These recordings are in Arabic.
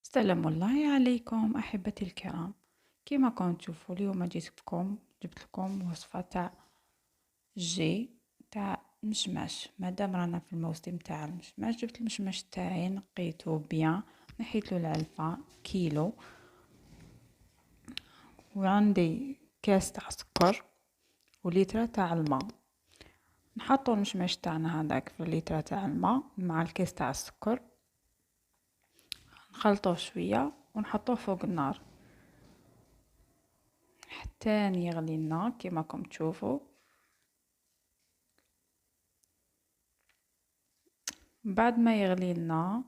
السلام الله عليكم أحبتي الكرام. كما كنتم تشوفوا اليوم جبت لكم وصفة تاع جي تاع مشماش. مادام رانا في الموسم تاع المشماش، جبت المشماش تاعي، نقيته بيان، نحيتلو العلفة كيلو، وعندي كاس تاع سكر وليترة تاع الماء. نحطو المشماش تاعنا هذاك في الليترة تاع الماء مع الكاس تاع السكر، نخلطوه شوية ونحطوه فوق النار حتى يغلي لنا كما راكم تشوفوا. بعد ما يغلي لنا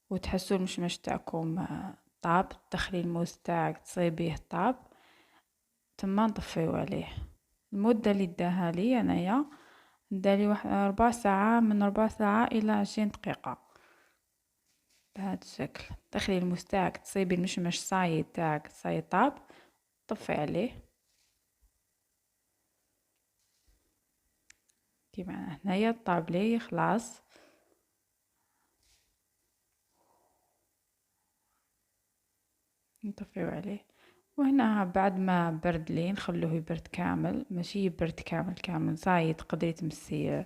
وتحسوا المشمش تاعكم طاب، تدخلي الموس تاعك تصيبيه طاب، تما نطفيو عليه. المده اللي داها لي انايا دالي واحد 4 ساعة، من 4 ساعة الى 20 دقيقة. بهذا الشكل تدخلي الموس تاعك تصيبي المشمش صاي تاعك صاي طاب، طفي عليه كيما هنايا. طاب لي خلاص، نطفيو عليه. وهنا بعد ما برد لي نخلوه يبرد كامل، ماشي يبرد كامل صاي، تقدري تمسي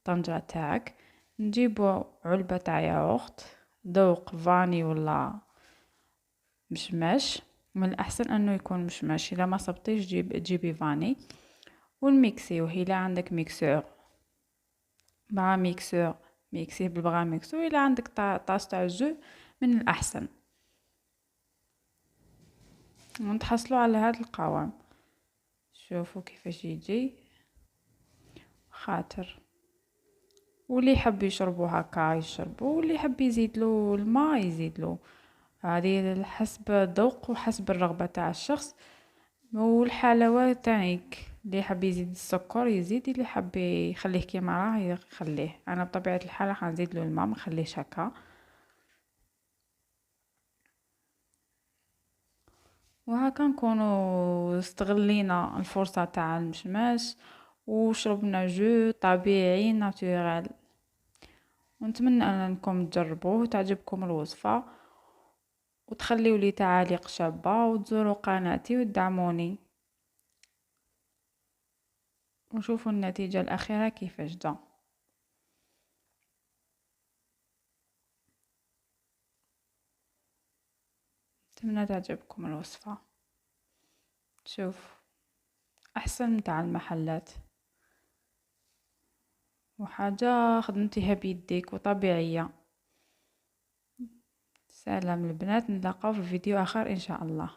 طنجرة تاعك. نجيبو علبة تاع ياغورت، ذوق فاني ولا مشماش، من الاحسن انه يكون مشماش. اذا ما صبتيش تجيبي فاني، والميكسيو الا عندك ميكسور بغا ميكسور ميكسيه بالبغا ميكسور، الا عندك طاس تاع جو من الاحسن. ونتحصلوا على هذا القوام، شوفوا كيفاش يجي خاطر. واللي يحب يشربوا هكا يشربوا، واللي يحب يزيدلو الماء يزيدلو. هذه حسب الذوق وحسب الرغبة تاع الشخص والحلاوة تاعك. اللي يحب يزيد السكر يزيد، اللي يحب يخليه كيما راه يخليه. انا بطبيعة الحال راح نزيدلو الماء، ما نخليهش هكا. وهكا نكونوا استغلينا الفرصة تاع المشماش وشربنا جو طبيعي ناتورال. ونتمنى انكم تجربوه وتعجبكم الوصفة، وتخليوا لي تعاليق شابة، وتزوروا قناتي وتدعموني، وشوفوا النتيجة الأخيرة كيفاش جا. نتمنى تعجبكم الوصفة. شوف، أحسن متاع المحلات، وحاجة خدمتيها بيديك وطبيعية. سلام البنات، نلقاو في فيديو آخر إن شاء الله.